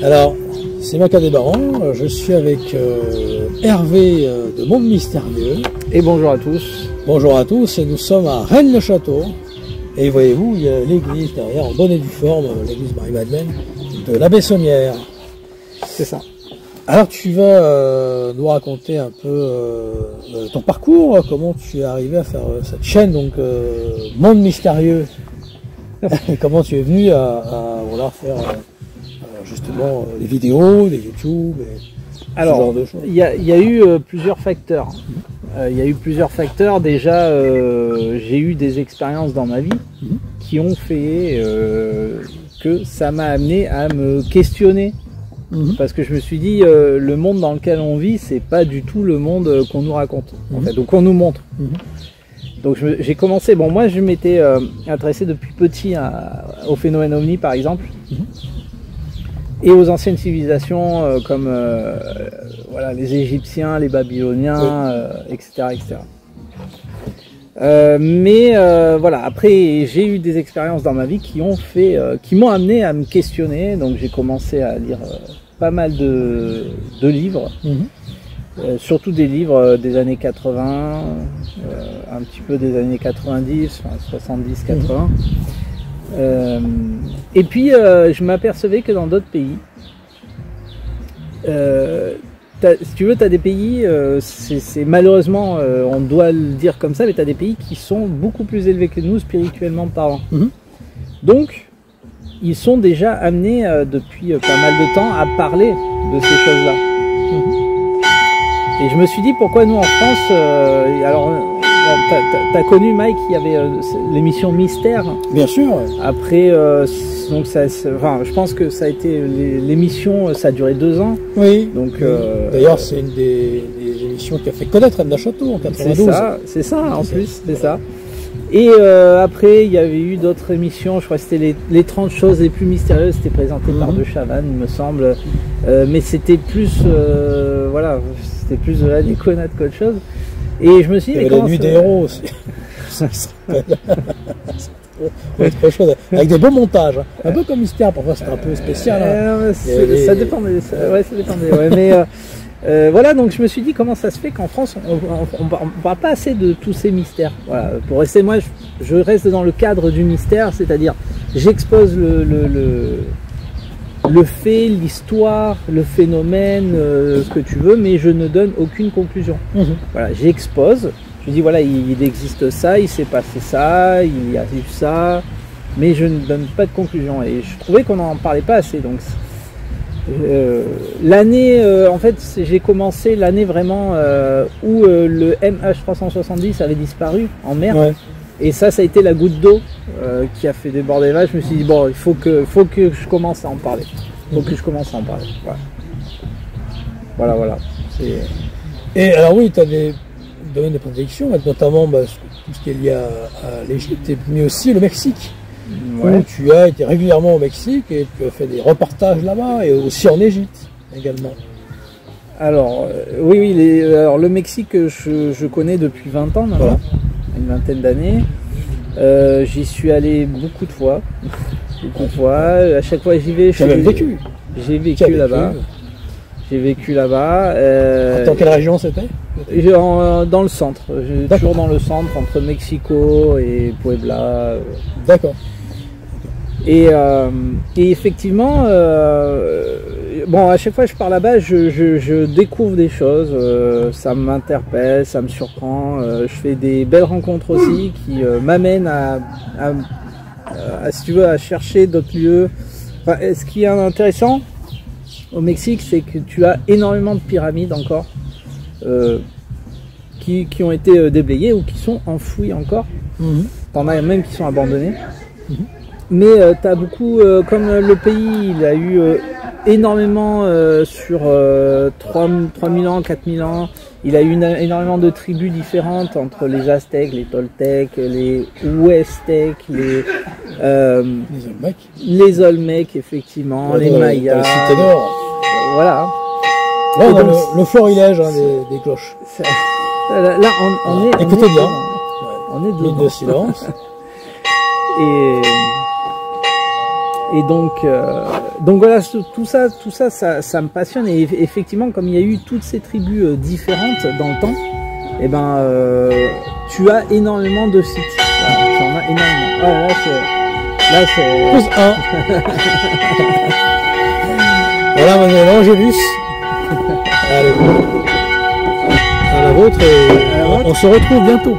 Alors, c'est Maca des Barons, je suis avec Hervé de Monde Mystérieux. Et bonjour à tous. Bonjour à tous, et nous sommes à Rennes-le-Château. Et voyez-vous, il y a l'église derrière, en bonne et due forme, l'église Marie-Madeleine de la Bessonnière. C'est ça. Alors tu vas nous raconter un peu ton parcours, comment tu es arrivé à faire cette chaîne, donc Monde Mystérieux. Comment tu es venu à voilà, faire justement les vidéos, les YouTube et alors, ce genre de choses. Il y a eu plusieurs facteurs. Il y a eu plusieurs facteurs. Déjà, j'ai eu des expériences dans ma vie qui ont fait que ça m'a amené à me questionner. Parce que je me suis dit, le monde dans lequel on vit, c'est pas du tout le monde qu'on nous raconte, en fait, ou qu'on nous montre. Donc j'ai commencé, bon moi je m'étais intéressé depuis petit au phénomène ovni par exemple, et aux anciennes civilisations comme voilà, les Égyptiens, les Babyloniens, etc. etc. Voilà, après j'ai eu des expériences dans ma vie qui m'ont amené à me questionner, donc j'ai commencé à lire pas mal de livres. Surtout des livres des années 80, un petit peu des années 90, enfin 70-80. Et puis je m'apercevais que dans d'autres pays, si tu veux, tu as des pays, c'est malheureusement, on doit le dire comme ça, mais tu as des pays qui sont beaucoup plus élevés que nous spirituellement parlant. Donc, ils sont déjà amenés depuis pas mal de temps à parler de ces choses-là. Et je me suis dit pourquoi nous en France, alors t'as connu Mike, il y avait l'émission Mystère. Bien sûr. Après, donc enfin, je pense que ça a été l'émission, ça a duré 2 ans. Oui. Donc d'ailleurs c'est une des émissions qui a fait connaître Rennes-le-Château en 92. C'est ça en plus, c'est ça. Et après, il y avait eu d'autres émissions, je crois que c'était les 30 choses les plus mystérieuses, c'était présenté par De Chavannes, il me semble. Mais c'était plus, voilà, c'était plus de la déconnade qu'autre chose. Et je me suis dit, il y avait la nuit des héros aussi. Autre chose, avec des beaux montages, un peu comme Mystère, parfois c'était un peu spécial. Ça dépendait, ça dépendait. Ouais, mais voilà, donc je me suis dit comment ça se fait qu'en France on parle pas assez de tous ces mystères. Voilà, pour rester, moi je reste dans le cadre du mystère, c'est-à-dire j'expose le fait, l'histoire, le phénomène, ce que tu veux, mais je ne donne aucune conclusion. Voilà, j'expose, je dis voilà, il existe ça, il s'est passé ça, il y a eu ça, mais je ne donne pas de conclusion. Et je trouvais qu'on n'en parlait pas assez, donc l'année, en fait, j'ai commencé l'année vraiment où le MH370 avait disparu en mer. Ouais. Et ça a été la goutte d'eau qui a fait déborder là. Je me suis dit, bon, il faut que je commence à en parler. Voilà. Et alors oui, tu as des domaines de prédilection, notamment tout ce qui est lié à l'Égypte, mais aussi le Mexique. Ouais. Où tu as été régulièrement au Mexique et tu as fait des reportages là-bas et aussi en Égypte également. Alors, oui, alors le Mexique, je connais depuis 20 ans maintenant. Voilà. Une vingtaine d'années. J'y suis allé beaucoup de fois. À chaque fois j'y vais. J'ai vécu. J'ai vécu là-bas. Dans quelle région c'était? Dans le centre. Toujours dans le centre, entre Mexico et Puebla. D'accord. Et effectivement, bon, à chaque fois que je pars là-bas, je découvre des choses, ça m'interpelle, ça me surprend. Je fais des belles rencontres aussi qui m'amènent à, si tu veux, à chercher d'autres lieux. Enfin, ce qui est intéressant au Mexique, c'est que tu as énormément de pyramides encore qui ont été déblayées ou qui sont enfouies encore. T'en as même qui sont abandonnées. Mais tu as beaucoup, comme le pays, il a eu énormément sur 3000 ans, 4000 ans, il a eu énormément de tribus différentes entre les Aztèques, les Toltecs, les Ouestèques, les Olmecs, effectivement, ouais, les Mayas. Voilà. Là, on a le florilège des cloches. Là, on est. Écoutez bien. On est minute de silence. Et donc voilà, tout ça, ça me passionne. Et effectivement, comme il y a eu toutes ces tribus différentes dans le temps, et ben, tu as énormément de sites. Voilà, tu en as énormément. Ah, là, c'est. Plus 1. Voilà, mon Angélus. Allez. À la vôtre et on se retrouve bientôt.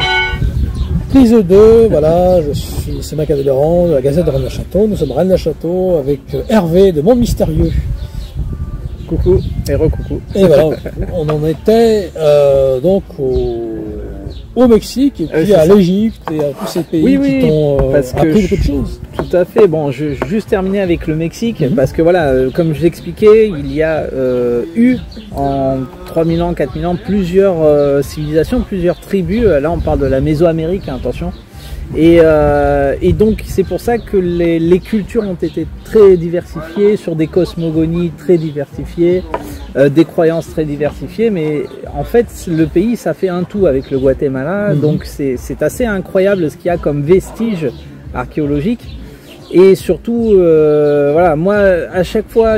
Prise 2, voilà, je suis Sébastien Cavaleron de la Gazette de Rennes-le-Château. Nous sommes à Rennes-le-Château avec Hervé de Monde Mystérieux. Coucou et recoucou. Et voilà, on en était donc au Mexique et puis à l'Égypte et à tous ces pays qui t'ont appris beaucoup de choses. Tout à fait. Bon, je vais juste terminer avec le Mexique parce que voilà, comme je l'expliquais, il y a eu en 3000 ans, 4000 ans plusieurs civilisations, plusieurs tribus. Là, on parle de la Mésoamérique, hein, attention. Et donc c'est pour ça que les cultures ont été très diversifiées, sur des cosmogonies très diversifiées, des croyances très diversifiées, mais en fait le pays ça fait un tout avec le Guatemala, donc c'est assez incroyable ce qu'il y a comme vestiges archéologiques. Et surtout, voilà, moi à chaque fois,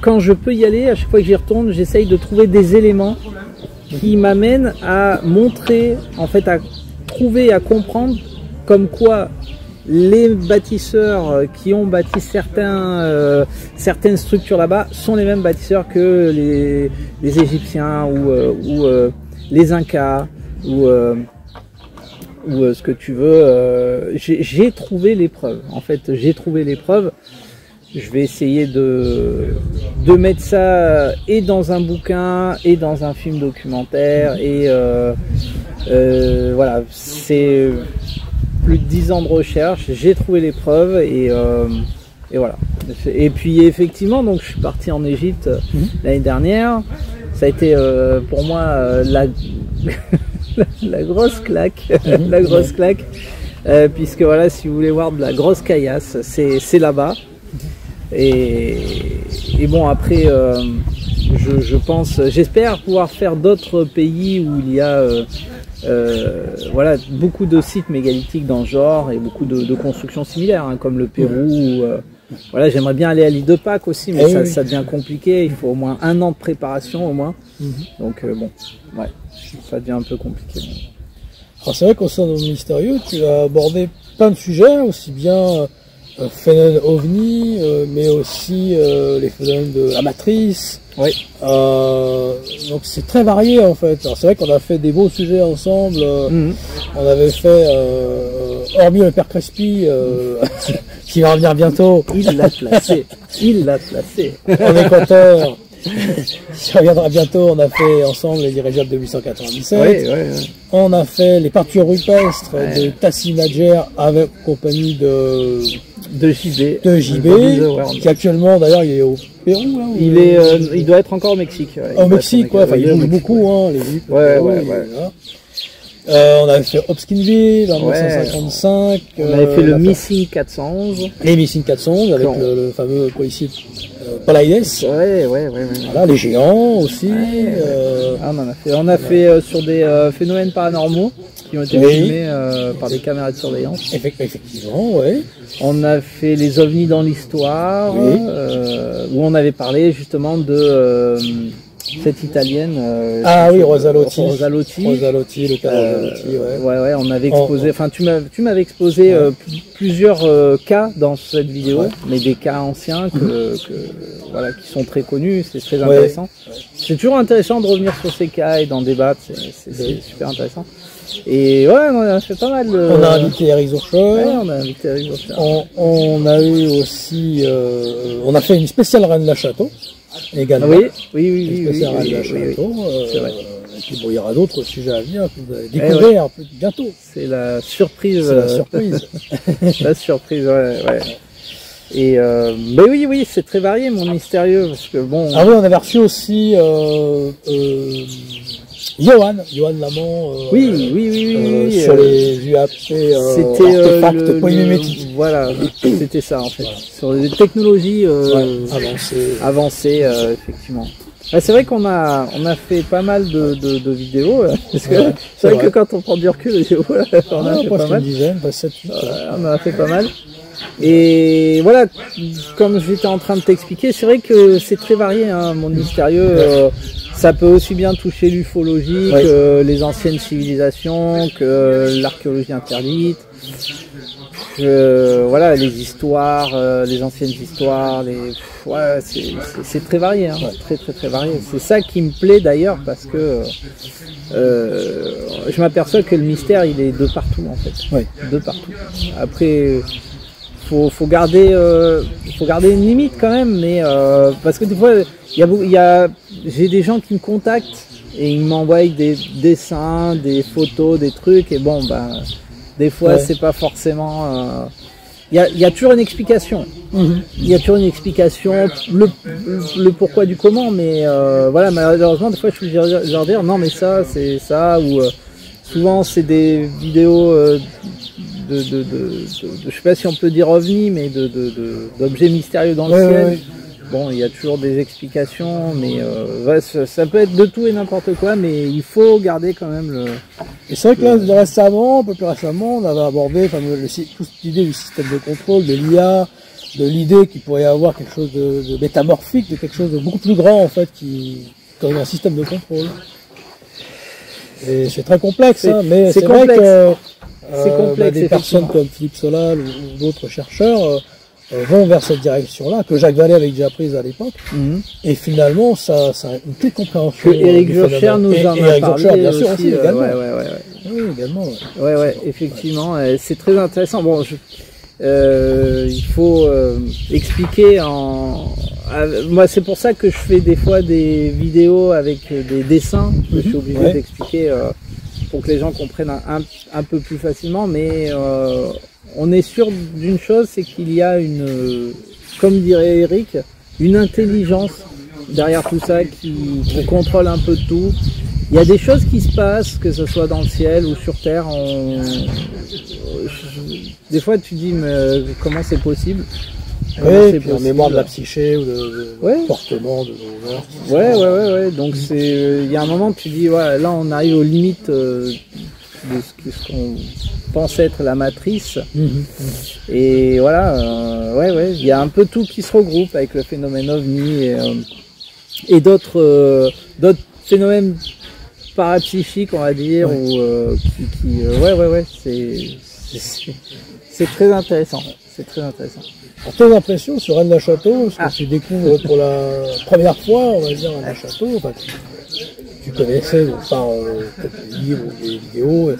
quand je peux y aller, à chaque fois que j'y retourne, j'essaye de trouver des éléments qui m'amènent à montrer, en fait à trouver, à comprendre comme quoi les bâtisseurs qui ont bâti certaines structures là-bas sont les mêmes bâtisseurs que les Égyptiens ou les Incas ou ce que tu veux. J'ai trouvé les preuves. En fait, j'ai trouvé les preuves. Je vais essayer de mettre ça et dans un bouquin et dans un film documentaire et voilà, c'est plus de 10 ans de recherche, j'ai trouvé les preuves et voilà. Et puis effectivement, donc je suis parti en Égypte l'année dernière. Ça a été pour moi la grosse claque, la grosse claque, puisque voilà, si vous voulez voir de la grosse caillasse, c'est là-bas. Et bon, après, je pense, j'espère pouvoir faire d'autres pays où il y a voilà, beaucoup de sites mégalithiques dans le genre et beaucoup de constructions similaires, hein, comme le Pérou. Voilà, j'aimerais bien aller à l'île de Pâques aussi, mais ça devient compliqué. Il faut au moins 1 an de préparation au moins. Donc bon, ouais, ça devient un peu compliqué. Alors c'est vrai qu'au sein de Mystérieux, tu as abordé plein de sujets, aussi bien phénomènes ovni, mais aussi les phénomènes de la matrice. Oui. Donc c'est très varié en fait. Alors c'est vrai qu'on a fait des beaux sujets ensemble. On avait fait, hormis le père Crespi, qui va revenir bientôt. Il l'a placé. Il l'a placé. En Équateur. Qui reviendra bientôt. On a fait ensemble les dirigeables de 1897. Oui. On a fait les peintures rupestres de Tassi Nadjer avec compagnie de JB, qui actuellement d'ailleurs il est au Pérou là, il doit être encore au Mexique. Au Mexique, ouais, enfin il bouge beaucoup, hein, les vues. Ouais. On avait fait Hopkinsville en 1955. On avait fait le Missing 411. Les Missing 411 avec le fameux policier Palaides. Ouais. Voilà, les géants aussi. On a fait sur des phénomènes paranormaux qui ont été filmés par des caméras de surveillance. Effectivement, ouais. On a fait les ovnis dans l'histoire, où on avait parlé justement de cette italienne. Rosa Lotti. Le cas Rosa Lotti, ouais. On avait exposé, enfin tu m'avais exposé plusieurs cas dans cette vidéo, mais des cas anciens voilà, qui sont très connus, c'est très intéressant. C'est toujours intéressant de revenir sur ces cas et d'en débattre, c'est super intéressant. Et ouais, on a fait pas mal de... On a invité Eric Zourcher. On a invité Eric Zourcher. On a eu aussi... on a fait une spéciale Rennes-le-Château également. Oui. C'est vrai. Et puis bon, il y aura d'autres sujets à venir que vous allez découvrir bientôt. C'est la surprise. La surprise, ouais. Et mais oui, c'est très varié, mon mystérieux, parce que bon. Ah oui, on avait reçu aussi Johan Lamont. Oui. Sur les UAP, artefacts polymémétiques. Voilà, c'était ça en fait. Sur les technologies avancées, effectivement. C'est vrai qu'on a fait pas mal de vidéos, parce que c'est vrai que quand on prend du recul, on a fait pas mal. Une dizaine, 7, 8. On en a fait pas mal. Et voilà, comme j'étais en train de t'expliquer, c'est vrai que c'est très varié, hein, monde mystérieux. Ça peut aussi bien toucher l'ufologie que les anciennes civilisations, que l'archéologie interdite. Voilà, les histoires, les anciennes histoires, ouais, c'est très varié, hein, très varié. C'est ça qui me plaît d'ailleurs, parce que je m'aperçois que le mystère, il est de partout en fait, de partout. Après, faut garder une limite quand même, mais parce que des fois, j'ai des gens qui me contactent et ils m'envoient des dessins, des photos, des trucs, et bon, ben. Des fois, c'est pas forcément. Il y a toujours une explication. Il y a toujours une explication, le pourquoi du comment, mais voilà, malheureusement, des fois, je suis leur dire non, mais ça, c'est ça, ou souvent, c'est des vidéos je sais pas si on peut dire ovni, mais d'objets mystérieux dans le ciel. Ouais. Bon, il y a toujours des explications, mais ça peut être de tout et n'importe quoi, mais il faut garder quand même le... Et c'est vrai que là, récemment, un peu plus récemment, on avait abordé toute l'idée du système de contrôle, de l'IA, de l'idée qu'il pourrait y avoir quelque chose de métamorphique, de quelque chose de beaucoup plus grand, en fait, comme un système de contrôle. Et c'est très complexe, hein, mais c'est vrai que des personnes comme Philippe Solal ou d'autres chercheurs vont vers cette direction-là, que Jacques Vallée avait déjà prise à l'époque, et finalement, ça a une petite compréhension. Que Éric Jocher nous en a parlé bien sûr, aussi, également. Oui, également. Ouais, effectivement, c'est très intéressant. Bon, il faut expliquer moi, c'est pour ça que je fais des fois des vidéos avec des dessins. Je suis obligé d'expliquer pour que les gens comprennent un peu plus facilement, mais on est sûr d'une chose, c'est qu'il y a comme dirait Eric, une intelligence derrière tout ça qui contrôle un peu tout. Il y a des choses qui se passent, que ce soit dans le ciel ou sur Terre. Des fois, tu dis, mais comment c'est possible? Oui, puis en mémoire de la psyché ou de comportement, de nos Ouais. Donc il y a un moment, tu dis, ouais, là, on arrive aux limites de ce qu'on pense être la matrice. Et voilà, il y a un peu tout qui se regroupe avec le phénomène OVNI et d'autres phénomènes parapsychiques, on va dire, ou c'est très intéressant. C'est très intéressant. Alors, tes impressions sur Rennes-le-Château, ce que tu découvres pour la première fois, on va dire, Rennes-le-Château, enfin, tu connaissais par peut-être des livres ou des vidéos.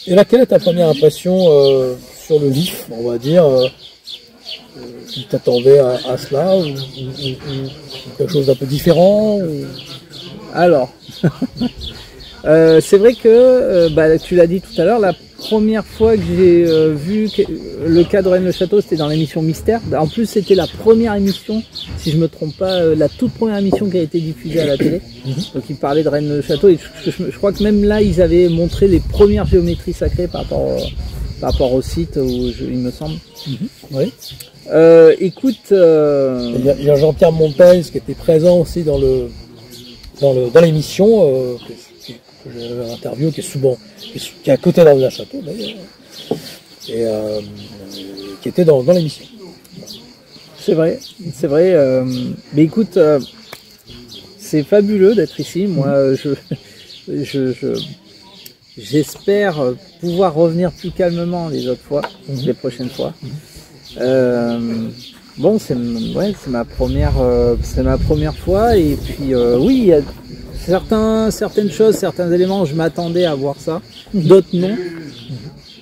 Et là, quelle est ta première impression sur le vif, on va dire tu t'attendais à cela ou quelque chose d'un peu différent Alors, c'est vrai que, tu l'as dit tout à l'heure, la première fois que j'ai vu le cas de Rennes-le-Château, c'était dans l'émission Mystère. En plus, c'était la première émission, si je me trompe pas, la toute première émission qui a été diffusée à la télé. Donc, ils parlaient de Rennes-le-Château et je crois que même là, ils avaient montré les premières géométries sacrées par rapport au site, il me semble. Oui. Écoute, il y a Jean-Pierre Montaigne qui était présent aussi dans l'émission que j'ai interviewé, qui est souvent qui est à côté d'un château d'ailleurs, et qui était dans l'émission. C'est vrai. Mais écoute, c'est fabuleux d'être ici. Moi, j'espère pouvoir revenir plus calmement les autres fois, les prochaines fois. Bon, c'est ma première fois, et puis oui, il y a certaines choses, certains éléments, je m'attendais à voir ça, d'autres non.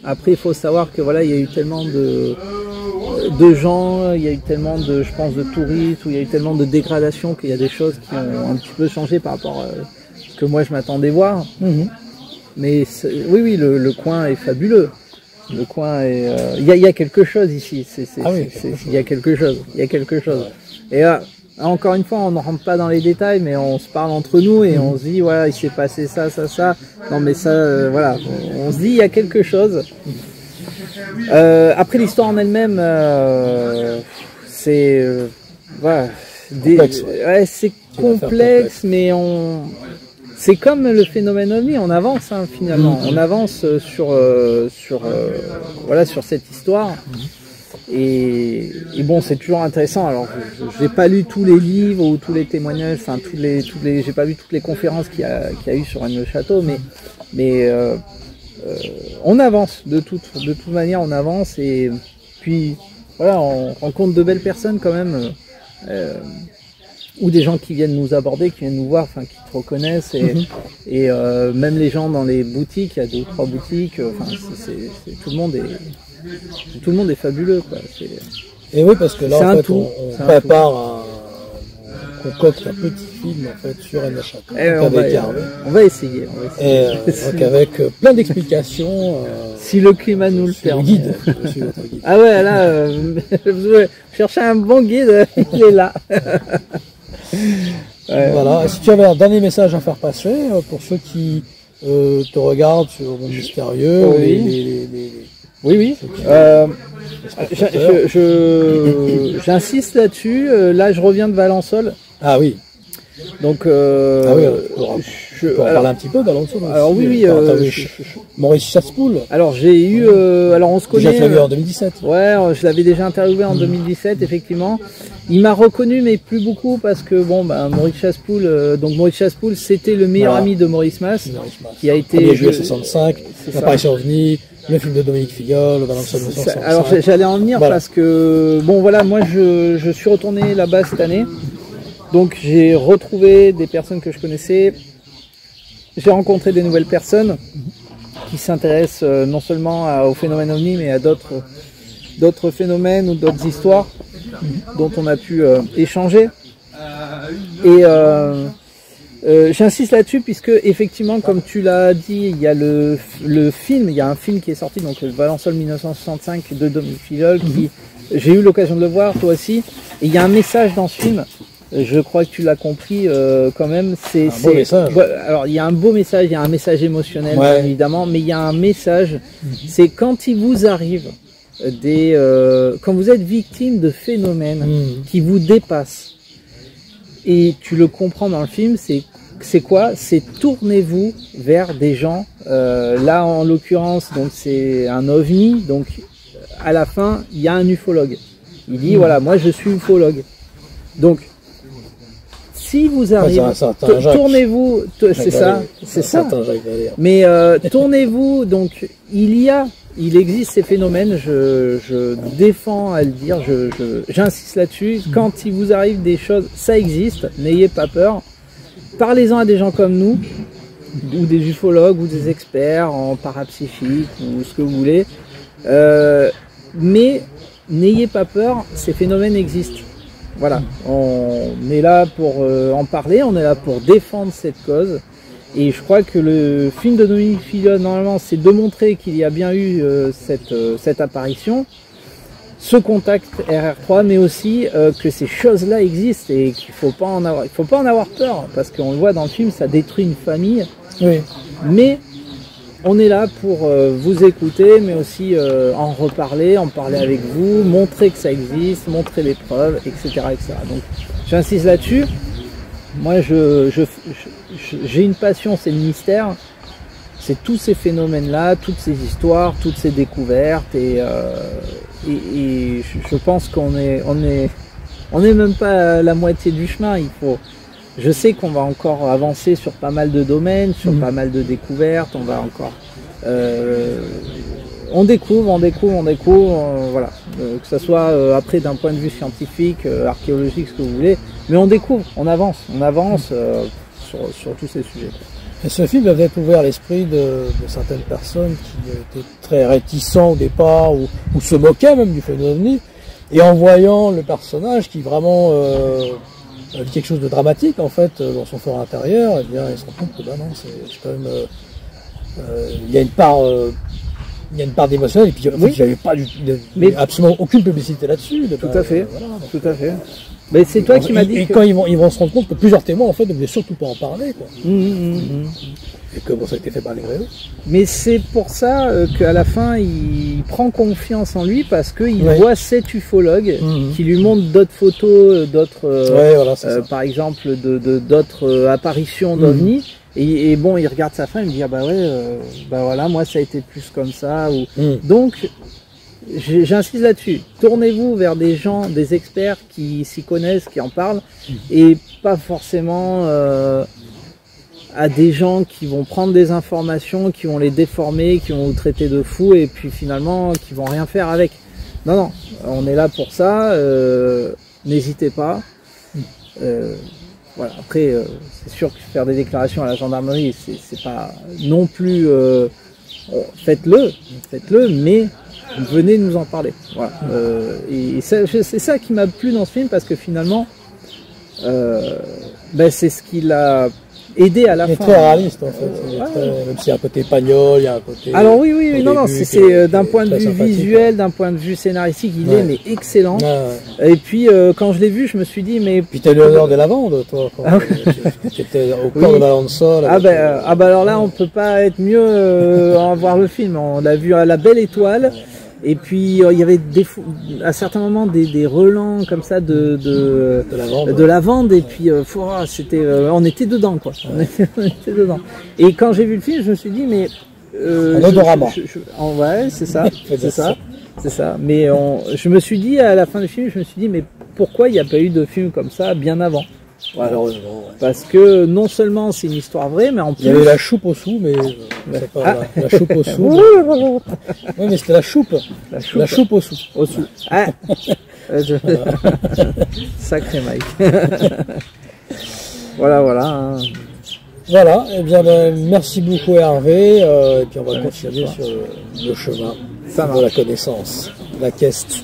Après, il faut savoir que voilà, il y a eu tellement de gens, il y a eu tellement de touristes, où il y a eu tellement de dégradation qu'il y a des choses qui ont un petit peu changé par rapport à ce que moi je m'attendais voir. Mais oui, le coin est fabuleux. Le coin est, il y a quelque chose ici. Il y a quelque chose. Et là, encore une fois, on ne rentre pas dans les détails, mais on se parle entre nous et on se dit, voilà, il s'est passé ça. Non, mais ça, voilà. On se dit, il y a quelque chose. Après, l'histoire en elle-même, c'est, voilà, c'est complexe, mais c'est comme le phénomène ovni, on avance hein, finalement, on avance voilà, sur cette histoire. Et bon, c'est toujours intéressant. Alors, j'ai pas lu tous les livres ou tous les témoignages, enfin j'ai pas vu toutes les conférences qu'il y a eu sur Rennes-le-Château, mais on avance de toute manière, on avance et puis voilà, on rencontre de belles personnes quand même, ou des gens qui viennent nous aborder, qui viennent nous voir, enfin qui te reconnaissent et même les gens dans les boutiques, il y a 2 ou 3 boutiques, enfin tout le monde est fabuleux quoi. Et oui, parce que là en fait on prépare on concocte un petit film en fait sur Rennes-le-Château. On va essayer. Donc avec plein d'explications. Si le climat nous le permet. Le guide. Je suis votre guide. Ah ouais, là, vous cherchez un bon guide, il est là. Voilà. Si tu avais un dernier message à faire passer pour ceux qui te regardent sur le monde mystérieux, oui. J'insiste là-dessus. Là, je reviens de Valençol. Ah oui. Donc, on peut en parler un petit peu d'Valençol. Alors oui. Maurice Chassepoul. Alors j'ai eu, alors on se connaît. Déjà vu en 2017. Ouais, je l'avais déjà interviewé en 2017, effectivement. Il m'a reconnu, mais plus beaucoup parce que bon, Maurice Chassepoul. Donc Maurice Chassepoul, c'était le meilleur ami de Maurice Mas, qui a été. 1er juillet 65. L'apparition OVNI. Le film de Dominique Filleul, Valençol 1965. Alors j'allais en venir parce que bon voilà, moi je suis retourné là-bas cette année. Donc j'ai retrouvé des personnes que je connaissais, j'ai rencontré des nouvelles personnes qui s'intéressent non seulement au phénomène OVNI, mais à d'autres phénomènes ou d'autres histoires dont on a pu échanger. Et j'insiste là-dessus puisque effectivement, comme tu l'as dit, il y a le film, il y a un film qui est sorti, donc Valençol 1965 de Dominique Filleul, qui j'ai eu l'occasion de le voir, toi aussi, et il y a un message dans ce film. Je crois que tu l'as compris quand même. C'est un beau message. Alors il y a un beau message, il y a un message émotionnel bien évidemment, mais il y a un message. C'est quand il vous arrive quand vous êtes victime de phénomènes qui vous dépassent, et tu le comprends dans le film, c'est quoi? C'est tournez-vous vers des gens. Là en l'occurrence, donc c'est un ovni. Donc à la fin, il y a un ufologue. Il dit voilà, moi je suis ufologue. Donc si vous arrivez, tournez-vous, c'est ça. Mais tournez-vous, donc il existe ces phénomènes, je défends à le dire, j'insiste là-dessus. Quand il vous arrive des choses, ça existe, n'ayez pas peur. Parlez-en à des gens comme nous, ou des ufologues, ou des experts en parapsychique, ou ce que vous voulez. Mais n'ayez pas peur, ces phénomènes existent. Voilà, on est là pour en parler, on est là pour défendre cette cause. Et je crois que le film de Dominique Filleul, normalement, c'est de montrer qu'il y a bien eu cette apparition, ce contact RR3, mais aussi que ces choses-là existent et qu'il faut pas en avoir peur, parce qu'on le voit dans le film, ça détruit une famille. Oui. Mais on est là pour vous écouter, mais aussi en reparler, en parler avec vous, montrer que ça existe, montrer les preuves, etc. etc. Donc j'insiste là-dessus. Moi, j'ai une passion, c'est le mystère. C'est tous ces phénomènes-là, toutes ces histoires, toutes ces découvertes. Et je pense qu'on est même pas à la moitié du chemin. Je sais qu'on va encore avancer sur pas mal de domaines, sur pas mal de découvertes. On va encore, on découvre, voilà. Que ce soit après d'un point de vue scientifique, archéologique, ce que vous voulez. Mais on découvre, on avance sur tous ces sujets. Et ce film a peut-être ouvert l'esprit de certaines personnes qui étaient très réticents au départ ou se moquaient même du phénomène OVNI. Et en voyant le personnage qui vraiment vit quelque chose de dramatique en fait dans son fort intérieur, et bien il se rend compte que non, c'est quand même il y a une part d'émotionnel, et puis il n'y avait pas absolument aucune publicité là-dessus. Tout à fait. Tout à fait. Mais c'est toi qui m'as dit. Et quand ils vont se rendre compte que plusieurs témoins en fait ne voulaient surtout pas en parler, quoi. Et que bon, ça a été fait par les gréeux. Mais c'est pour ça qu'à la fin il prend confiance en lui, parce qu'il voit cet ufologue qui lui montre d'autres photos, d'autres, par exemple d'autres apparitions d'OVNI. Et bon, il regarde sa fin, il me dit ah bah ouais, bah voilà, moi ça a été plus comme ça. Donc j'insiste là-dessus. Tournez-vous vers des gens, des experts qui s'y connaissent, qui en parlent, et pas forcément à des gens qui vont prendre des informations, qui vont les déformer, qui vont vous traiter de fou, et puis finalement qui vont rien faire avec. Non, non, on est là pour ça. N'hésitez pas. Voilà. Après, c'est sûr que faire des déclarations à la gendarmerie, c'est pas non plus. Faites-le, mais venez nous en parler. Voilà. Et c'est ça qui m'a plu dans ce film, parce que finalement, c'est ce qui l'a aidé à la fin. Il est très réaliste en fait. Même s'il y a un côté pagnol, il y a un côté. Alors oui, non, c'est d'un point de vue visuel, d'un point de vue scénaristique, il est mais excellent. Et puis quand je l'ai vu, je me suis dit mais. Puis t'as eu l'honneur de lavande, toi. Tu étais au corps de Valence Sol. Alors là, on peut pas être mieux à voir le film. On l'a vu à la Belle Étoile. Et puis il y avait à certains moments des relents comme ça de lavande, et puis c'était on était dedans quoi. On était dedans. Et quand j'ai vu le film, je me suis dit mais odorama. Ouais, c'est ça, c'est ça. Mais je me suis dit à la fin du film, je me suis dit mais pourquoi il n'y a pas eu de film comme ça bien avant? Malheureusement. Parce que non seulement c'est une histoire vraie, mais en plus. Il y avait la choupe au sou, mais c'est pas la choupe au sou. Oui, mais c'était la choupe. La choupe au sou. Au sou. Ah. Sacré Mike. Voilà. Voilà, et bien merci beaucoup Hervé, et puis on va continuer sur le chemin de la connaissance, la quest.